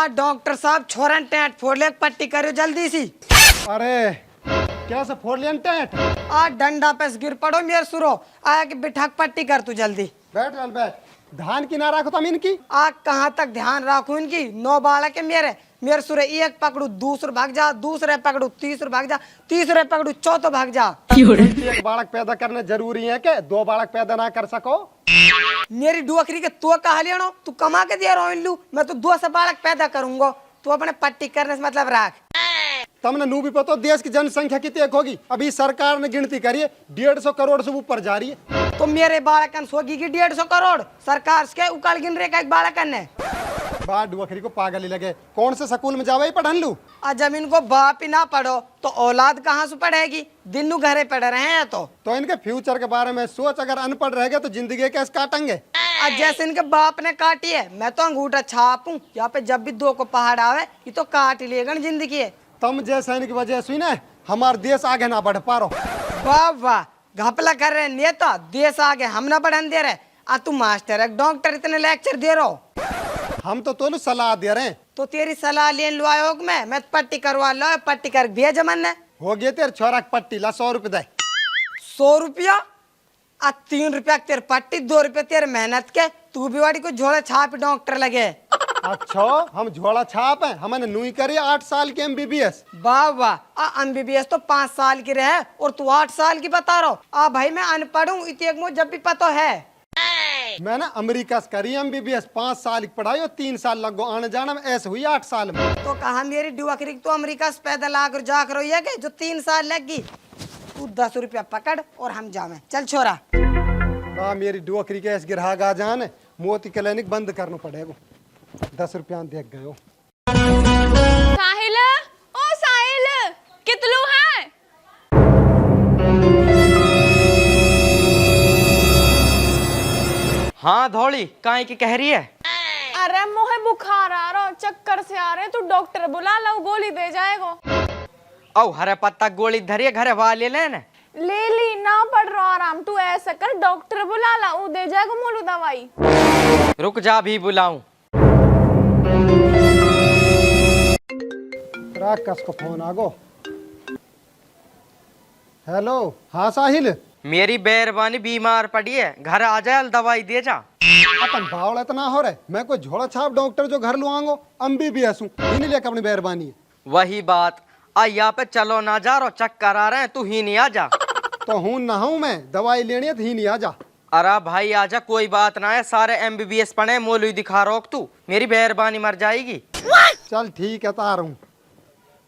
Doctor साहब छोरन tent फोड़ ले, पट्टी करो जल्दी सी। अरे क्या से फोड़ लिया टेंट? डंडा पे गिर पड़ो मेरे सुरो, आया कि बिठाक पट्टी कर तू जल्दी। बैठ वाल बैठ, ध्यान की ना रखो तुम इनकी। कहाँ तक ध्यान रखू इनकी? 9 बालक है मेरे सुरे, एक पकड़ू दूसरे भाग जा, दूसरे पकड़ू तीसरे भाग जा, तीसरे पकड़ू चौथे भाग जा। एक बालक पैदा करना जरूरी है के 2 बालक पैदा ना कर सको? मेरी डुअकरी के तू कहा लेनो, तू कमा के दे रहा हूँ, मैं तो 2 से बालक पैदा करूंगा, तू अपने पट्टी करने से मतलब रख। तुमने नू भी पता देश की जनसंख्या कितनी होगी? अभी सरकार ने गिनती करी है 150 करोड़ से ऊपर जा रही है। तो मेरे बालकन सोगी की 150 करोड़ सरकार के उकल गिन रहे का एक बालकन ने। बात डुअकरी को पागल ही लगे, कौन से स्कूल में जावे पढ़न लू? जब इनको बाप ही ना पढ़ो तो औलाद कहाँ से पढ़ेगी? दिन घरे पढ़ रहे हैं तो इनके फ्यूचर के बारे में सोच, अगर अनपढ़ रह गए तो जिंदगी कैसे काटेंगे? जैसे इनके बाप ने काटी है, मैं तो अंगूठा छापूं यहाँ पे, जब भी 2 को पहाड़ आवे ये तो काट ही लेगा जिंदगी है। तुम जैसे इनकी वजह से ना हमारा देश आगे ना बढ़ पा रहा। वाह वाह, घपला कर रहे नेता, देश आगे हम ना बढ़न दे रहे। तू मास्टर है, डॉक्टर इतने लेक्चर दे रहा हो। हम तो सलाह दे रहे हैं। तो तेरी सलाह लेन लो आयोग में, मैं पट्टी करवा लो, पट्टी कर भेज मन हो गया तेरे छोरा की पट्टी, ला 100 रुपए दे। 100 रुपया? 3 रुपया तेरे पट्टी, 2 रुपये तेरे मेहनत के, तू भी वाड़ी को झोला छाप डॉक्टर लगे। अच्छा हम झोला छाप है, हमने नूई करी 8 साल की MBBS। वाह वाह, MBBS तो 5 साल की रहे और तू 8 साल की बता रहा हो। भाई मैं अनपढ़ हूँ, इतने जब भी पता है। मैंने अमेरिका से करी MBBS, 5 साल की पढ़ाई और 3 साल लगो आने जाने में, ऐसे हुई 8 साल में। तो कहा मेरी डुअकरी तो अमेरिका से पैदल आकर जाकर रही है कि जो 3 साल लगी। तू 10 रुपया पकड़ और हम जावे, चल छोरा। मेरी डुअकरी के ऐसे गिरहा गा जान, मोती क्लिनिक बंद करना पड़ेगा। 10 रुपया देख गए। साहिल, ओ साहिल, कितलू है? हाँ धौली, काहे की कह रही है? अरे मोहे बुखार आ रहा, चक्कर से आ रहे, तू डॉक्टर बुला लो, गोली दे जाएगा। औ हरे पत्ता गोली धरिए घरे वाले ले न। ले ली ना पड़ रहा आराम, तू ऐसा कर डॉक्टर बुला ला, वो दे जाएगा मोलू दवाई। रुक जा भी बुलाऊं। राकस को फोन आगो। हेलो, हाँ साहिल। मेरी बेरबानी बीमार पड़ी है, घर आ जाए दवाई दे जा। अपन भावड़ा इतना हो रहे, मैं कोई झोला छाप डॉक्टर जो घर लुआंगो, MBBS हूँ, इन्हीं लेकर अपनी बेरबानी है। वही बात, यहाँ पे चलो ना जा रहा, चक्कर आ रहे हैं, तू ही नहीं आ जा। तो हूँ ना हूँ मैं, दवाई लेनी है तो ही नहीं आ जा। अरे भाई आजा, कोई बात ना है, सारे MBBS पढ़े, मौलवी दिखा रोक तू, मेरी बेरबानी मर जाएगी। चल ठीक है, तो आ रहा हूँ।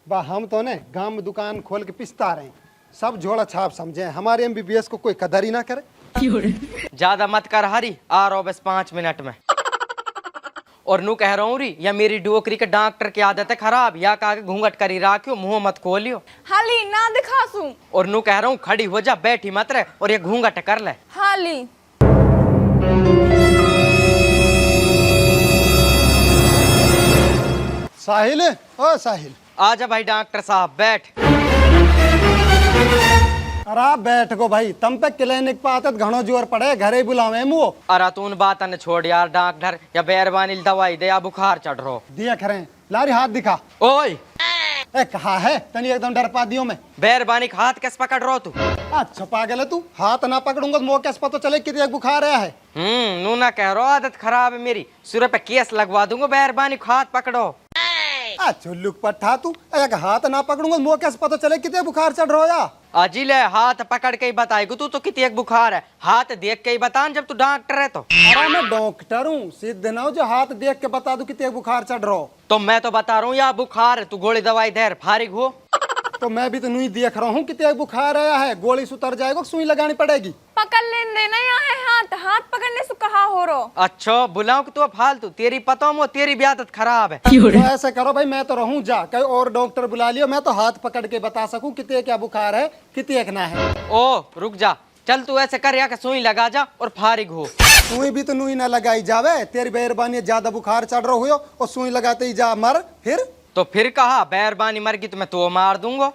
हम तो ने गांव में दुकान खोल के पिसता रहे, सब झोला छाप समझे, हमारे MBBS को कोई कदर ही ना करे। ज्यादा मत कर हरी, आ रहा हूँ बस 5 मिनट में। और नू कह रहा हूँ री, या मेरी डोकरी के डॉक्टर की आदत है खराब, या कहा घूंघट करी राखियो, मुंह मत खोलियो। हाली ना दिखासू। और नू कह रहा हूँ खड़ी हो जा, बैठी मत रहे, और ये घूंघट कर ले। हाली साहिल, ओ साहिल। आजा भाई डॉक्टर साहब, बैठ। अरे बैठ गो भाई, तम पे क्लिनिक पे आते घणो जोर पड़े, घरे बुलावे मुओ। अरे तू उन बात न छोड़ यार डॉक्टर, या बेरबानी दवाई दे, या बुखार चढ़ रो। देख रहे लारी हाथ दिखा। ओए कहा है तनी एकदम डर पा दियो मैं। बेरबानी हाथ कैसे पकड़ रो तू? अच्छा पागल है तू, हाथ ना पकड़ूंगा तो मुझे कैसे पता चले कितने बुखार आया है? नू ना कह रो, आदत खराब है मेरी, सिर पे केस लगवा दूंगा, बेरबानी हाथ पकड़ो। अच्छा लुक पट्टा तू, एक हाथ ना पकड़ूंगा तो मुझे कैसे पता चले कितने बुखार चढ़ रहा है? अजी ले, हाथ पकड़ के ही बताएगी तू तो कितनी एक बुखार है, हाथ देख के ही बता जब तू डॉक्टर है तो। अरे मैं डॉक्टर हूँ, सिद्ध ना हो जो हाथ देख के बता दूं कितने बुखार चढ़ रहा हो। तो मैं तो बता रहा हूँ या बुखार है, तू गोली दवाई दे, फारिग हो। तो मैं भी तो नहीं देख रहा हूँ कितने बुखार आया है, गोली से उतर जाएगा, सुई लगानी पड़ेगी। पकड़ लेने देना यहाँ है हाथ, हाथ पकड़ने से कहा हो रो। अच्छा बुलाओ कि तू फालतू, तेरी पता मो तेरी भी आदत खराब है। तो ऐसे करो भाई, मैं तो रहूं जा, कोई और डॉक्टर बुला लियो, मैं तो हाथ पकड़ के बता सकूं कितने क्या बुखार है, कितने एक ना है। ओ रुक जा, चल तू ऐसे कर, या के सुई लगा जा और फारिग हो। सुई भी तो नुई ना लगाई जावे, तेरी बेरबानी ज्यादा बुखार चढ़ रहा हो और सुई लगाते ही जा मर फिर। तो फिर कहा बेरबानी मर गई तो मैं तो मार दूंगा।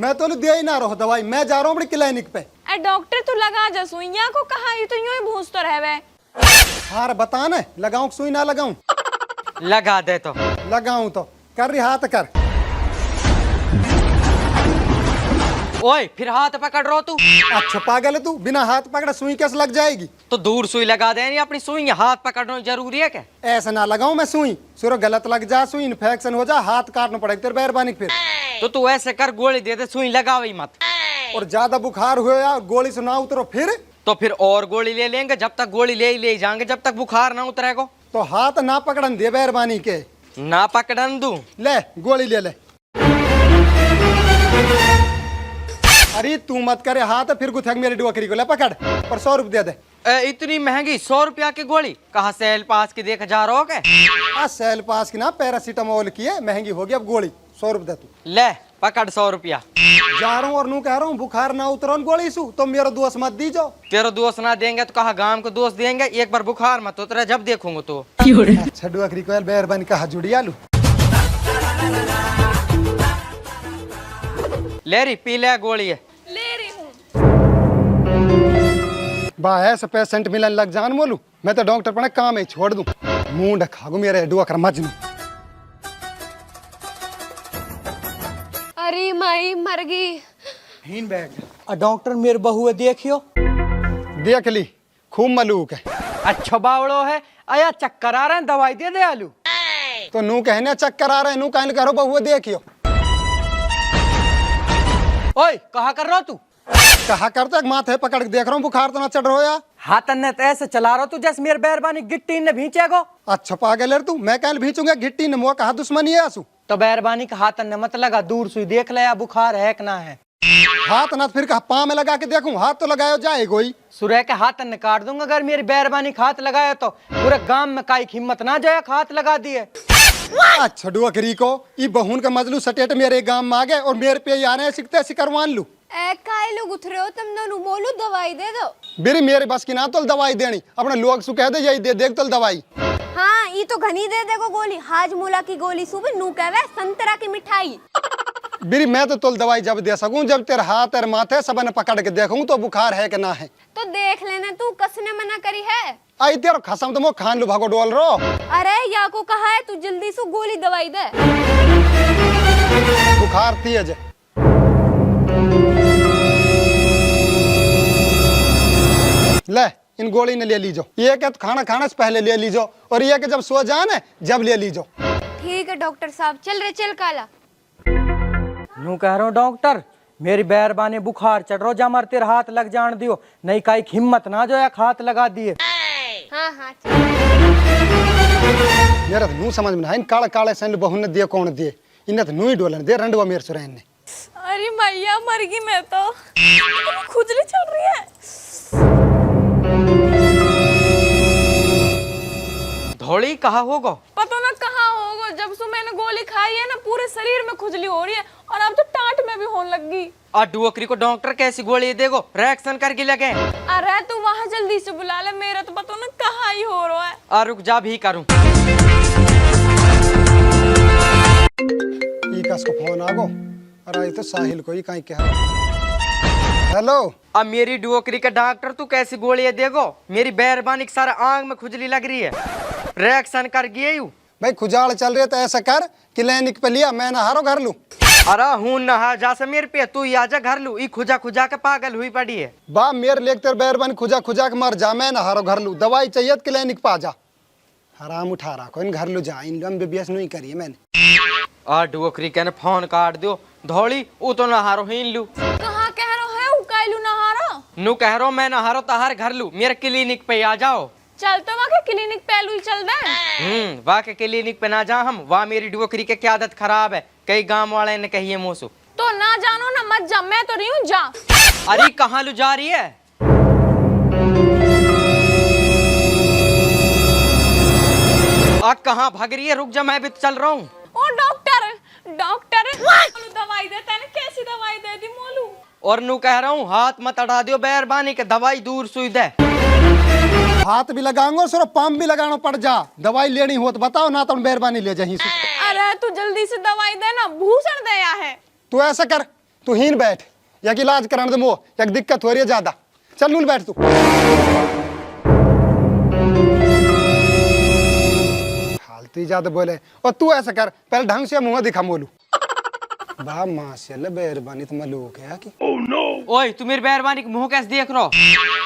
मैं तो दे ही ना रहो दवाई, मैं जा रहा हूँ अपनी क्लिनिक पे। डॉक्टर तू लगा जा सुइया को, कहा ये तो यूं ही भूस तो रहवे। हार बता न, लगाऊं सुई ना लगाऊं? लगा दे तो। लगाऊं तो कर रही हाथ कर। ओए फिर हाथ पकड़ रो तू। अच्छा पागल है तू, बिना हाथ पकड़े सुई कैसे लग जाएगी? तो दूर सुई लगा दे, नहीं अपनी सुई हाथ पकड़ना जरूरी है क्या? ऐसा ना लगाऊं मैं सुई, सुरो गलत लग जा, सुई इन्फेक्शन हो जा, हाथ काटना पड़ेगा तेरे मेहरबानी फिर। तो तू ऐसे कर, गोली दे दे, सुई लगावे मत। और ज्यादा बुखार हुए या गोली से ना उतरो फिर तो फिर और गोली ले लेंगे, जब तक गोली ले ही ले जाएंगे जब तक बुखार ना उतरेगा। तो हाथ ना पकड़न दे मेहरबानी के। ना पकड़न दू। ले गोली ले ले। अरे तू मत करे हाथ, फिर गुथक मेरी डोकरी को ले पकड़ और 100 रुपये दे दे। इतनी महंगी 100 रुपया की गोली कहाँ सेल पास की देख जा रहा हो क्या? आ सेल पास की ना पैरासीटामोल की है, महंगी होगी अब गोली। 100 रुपये दे तू। ले पकड़ 100 रुपया। जा रहा हूँ और नू कह रहा हूँ बुखार ना उतरो गोली सु, तो मेरा दोस्त मत दीजो। तेरा दोस्त ना देंगे तो कहा गांव को दोस्त देंगे। एक बार बुखार मत उतरे जब देखूंगा तो। अच्छा डोकरी को मेहरबानी कहा जुड़ी आलू। ले रही पी ले गोली है। ले रही हूँ। बा ऐसे पेशेंट मिलन लग जान बोलू, मैं तो डॉक्टर पढ़े काम ही छोड़ दूं। मुंह ढखागू मेरे डोकर मजनू। अरे माई मर गई। हीन बैग डॉक्टर मेरे बहुए देखियो। देख ली, खूब मलूक है। अच्छा बावड़ो है, आया चक्कर आ रहे हैं, दवाई दे दे आलू। तो नू कहने चक्कर आ रहे हैं, नू कहने करो बहुए देखियो। ओए कहा कर रहा तू? कहा करते माथे पकड़ के देख रहा हूँ, बुखार तो ना चढ़ रहा या? हाथ ने तो ऐसे चला रहा तू जैसे मेरे बैरबानी गिट्टी ने भींचेगो। अच्छा पागल है तू, मैं कल भींचूंगा गिट्टी ने, मुआ कहा दुश्मनी है आंसू। तो बैरबानी का हाथ ने मत लगा, दूर सुई देख ले या बुखार है कि ना है। हाथ ना फिर कहा पाँव में लगा के देखूं, हाथ तो लगायो जाए कोई। सुरह के हाथ ने काट दूंगा अगर मेरी बैरबानी का हाथ लगाया तो। पूरे गांव में काई हिम्मत ना जाए हाथ लगा दिए। अच्छा डुअकरी को ये बहुन का मजलू सटेट मेरे गांव में आ गए और मेरे पे आ रहे सीखते ऐसी करवान लू। काय लोग उतरे हो तुम दोनों, बोलो दवाई दे दो। बेरी मेरे बस की ना तो दवाई देनी, अपने लोग सु कह दे यही दे देख तो दवाई। हाँ ये तो घनी दे देखो गोली, हाजमूला की गोली सुबह नू कहवे संतरा की मिठाई। बेरी मैं तो तुल दवाई जब दे सकूं जब तेरे हाथ और माथे सब ने पकड़ के देखूं तो बुखार है कि ना है। तो देख लेना, तू कसने मना करी है? आई तेरे खसम तो मो खान लू भागो डोल रो। अरे या को कहा है तू जल्दी से गोली दवाई दे। बुखार तेज है। ले इन गोली ने ले लीजो, ये के तो खाना खाने से पहले ले लीजो और ये के जब सो जाए जब ले लीजो। ठीक है डॉक्टर साहब, चल रे चल काला। यूं कह रहा हूँ डॉक्टर, मेरी बैरबानी बुखार चढ़ रो जा, मर तेरे हाथ लग जान दियो, नहीं काई हिम्मत ना जो हाथ लगा दिए। हाँ हाँ मेरा तो नू समझ में ना इन काले काले सैन बहु ने दिए कौन दिए, इन्हें तो नू ही डोलन दे रंडवा मेरे सुरैन ने। अरे मैया मर गई मैं तो, खुजली चल रही है। धौली कहा होगा? पता ना कहाँ होगा, जब से मैंने गोली खाई है ना पूरे शरीर में खुजली हो रही है और अब तो टाट में भी होने लगी। और डुअकरी को डॉक्टर कैसी गोली देगो, रिएक्शन करके लगे। अरे तू वहाँ जल्दी से बुला ले, मेरा तो पता ना कहाँ ही हो रहा है। और रुक जा भी करूं। कस को फोन आगो, अरे तो साहिल को ही कहीं कह। हेलो अब मेरी डुअकरी का डॉक्टर तू कैसी गोली देगो? मेरी बैरबानी के सारा आंग में खुजली लग रही है, रिएक्शन कर गई यू। भाई खुजाल चल रहे तो ऐसा कर क्लिनिक पे लिया, मैं नहारो घर लू। अरे हूं नहा जा से मेरे पे, तू आजा घर लू। ई खुजा खुजा के पागल हुई पड़ी है। बा मेरे लेकर तेरे बैरबानी खुजा खुजा के मर जा, मैं नहारो घर लू। दवाई चाहिए तो क्लिनिक पे आ जा। हराम उठा रहा को इन घर लू जा, इन MBBS नहीं करिए मैंने। आ डुअकरी कहने फोन काट दियो। धौली वो तो नहारो हिन लू। कहाँ कह रहा है उकाइलू नहारा? नू कह रहा मैं नहारो तहार घर लू, मेरे क्लिनिक पे आ जाओ। चल तो वहाँ के क्लिनिक पे लू चल दे। वहाँ के क्लिनिक पे ना जा हम, वहाँ मेरी डुअकरी की क्या आदत खराब है, कई गांव वाले ने कही है मोसू। तो ना जानो ना मत जा, मैं तो नहीं हूँ जा। अरे कहाँ लू जा रही है? आ कहाँ भाग रही है? रुक जा, मैं भी तो चल रहा हूँ। ओ डॉक्टर डॉक्टर दवाई देता है ना, कैसी दवाई दे दी मोलू? और नू कह रहा हूँ हाथ मत अड़ा दियो, बैरबानी के दवाई दूर सुई दे। हाथ भी लगाऊंगा और सिर्फ पंप भी लगाना पड़ जा। दवाई लेनी हो तो बताओ ना, तो मेहरबानी ले जाही। अरे तू जल्दी से दवाई दे ना, भूषण दया है। तू ऐसा कर, तू हीन बैठ, या कि इलाज कराने दे मो, या दिक्कत हो रही है ज्यादा। चल नूल बैठ तू। तू ज्यादा बोले। और तू ऐसा कर, पहले ढंग से मुंह दिखा मोलू। बा माशाल्लाह मेहरबानी तो मलूक है कि। ओए तू मेरी मेहरबानी के मुंह कैसे देख रहा?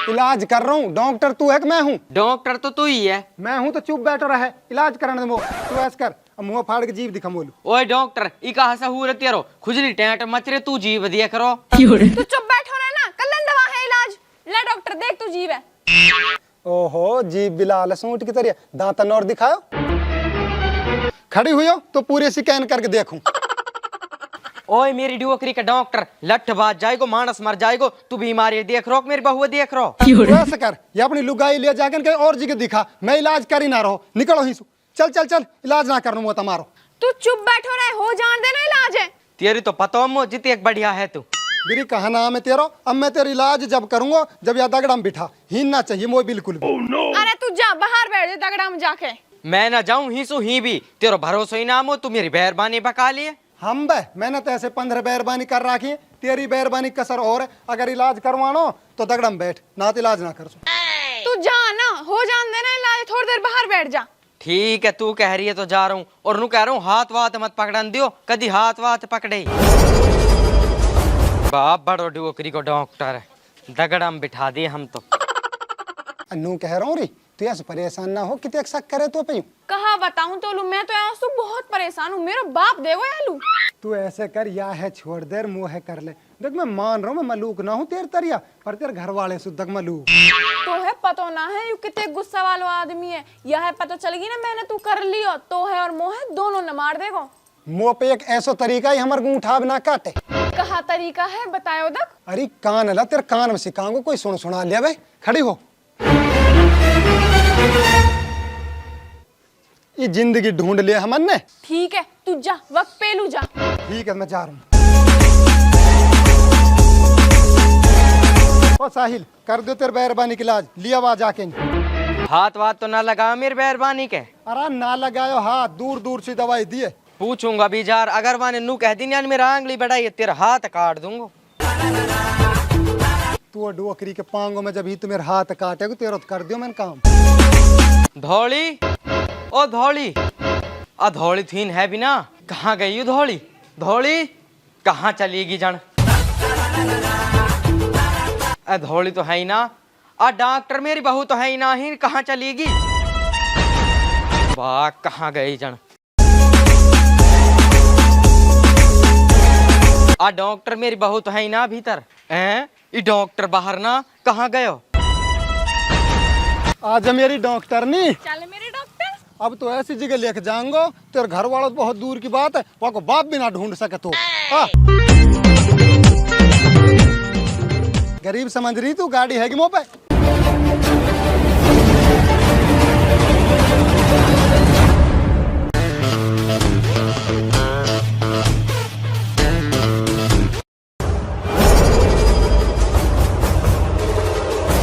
इलाज कर रहा हूँ। डॉक्टर तू है कि मैं हूँ? डॉक्टर तो तू ही है। मैं हूँ तो चुप बैठो रहे, इलाज करने दे। तू ऐसा कर, अब मुंह फाड़ के जीभ दिखा मोलू। ओए डॉक्टर ई कहा सहूरत तेरो खुजली टेंट मच रे तू जीव देख रो। तू चुप बैठो ना ना, कल्लन दवा है इलाज। ले डॉक्टर देख तू जीव है। ओहो जीभ बिलाल सूंट की तरह, दांतन और दिखाओ। खड़ी हुई हो तो पूरे स्कैन करके देखूं। ओए मेरी डोकरी का डॉक्टर लठ बाज जाएगो, मानस मर जाएगो। तू बीमारी देख रो मेरी बहू देख रो। तू ऐसा कर, ये अपनी लुगाई ले जाकर कहीं और जगह दिखा, मैं इलाज कर ही ना रहो। निकलो ही, चल चल चल, इलाज ना करूँ वो तुम्हारो। तू चुप बैठो रहे, हो जान देना इलाज है। तेरी तो पता मो जितनी एक बढ़िया है तू। मेरी कहा नाम है तेरा, अब मैं तेरा इलाज जब करूंगा जब या दगड़म बिठा, हिलना चाहिए मोह बिल्कुल भी। अरे तू जा बाहर बैठ जा दगड़ा में जाके। मैं ना जाऊं ही सो ही भी, तेरा भरोसा ही नाम हो। तू मेरी मेहरबानी बका लिए। हम बे मैंने तो ऐसे 15 मेहरबानी कर रखी है, तेरी मेहरबानी कसर और है। अगर इलाज करवानो तो दगड़म बैठ, ना तो इलाज ना कर। तू जा ना, हो जान देना इलाज, थोड़ी देर बाहर बैठ जा। ठीक है तू कह रही है तो जा रहा हूँ। और नू कह रहा हूँ हाथ वाथ मत पकड़न दियो, कदी हाथ वाथ पकड़े। बाप बड़ो डोकरी को डॉक्टर है, दगड़म बिठा दिए हम तो। अन्नू कह रहा हूँ री, तू ऐसे परेशान ना हो, कितने शक करे तो पे। कहा बताऊं तो लू, मैं तो यहाँ से बहुत परेशान हूँ। मेरा बाप देवो यालू। तू ऐसे कर, या है छोड़ देर मुँह है कर ले। देख मैं मान रहा हूँ, मैं मलूक ना हूँ तेरे तरिया, पर तेरे घर वाले सुधक मलूक। तो है पतो ना है यू कितने गुस्सा वालो आदमी है। यह है पता चल गई ना मैंने तू कर लियो तो है और मोह है दोनों न मार देगो। मुँह पे एक ऐसा तरीका ही हमारे को उठा ना काटे। कहा तरीका है बतायो दक। अरे कान अला तेरे कान में सिखाऊंगा, कोई सुना लिया भाई। खड़ी हो, ये जिंदगी ढूंढ लिया हमने। ठीक है तू जा, वक्त पेलू जा। ठीक है मैं जा रहा हूँ। ओ साहिल कर दो तेरे मेहरबानी के इलाज, लिया आवाज जाके। हाथ वाथ तो ना लगा मेरी मेहरबानी के। अरे ना लगायो हाथ, दूर दूर से दवाई दिए। पूछूंगा भी जार, अगर वाने नू कह दी ना मेरा आंगली बढ़ाई तेरा हाथ काट दूंगा। तू डोकरी के पांगों में जब ही तुम्हें हाथ काटेगा तेरा तो कर दियो मैंने काम। धौली ओ धौली, आ धौली थीन है भी ना, कहाँ गई यू धौली? धौली कहाँ चलेगी जन? आ धौली तो है ही ना। आ डॉक्टर मेरी बहू तो है ही ना, ही कहाँ चलेगी? वाह कहाँ गई जन? आ डॉक्टर मेरी बहू तो है ही ना भीतर। हैं ये डॉक्टर बाहर ना, कहाँ गयो? आज मेरी डॉक्टर नी, चल मेरे डॉक्टर। अब तो ऐसी जगह लेके जाऊंगा, तेरे घर वालों तो बहुत दूर की बात है, वहाँ को बाप भी ना ढूंढ सके तो। गरीब समझ रही तू, गाड़ी है कि मुँह पे?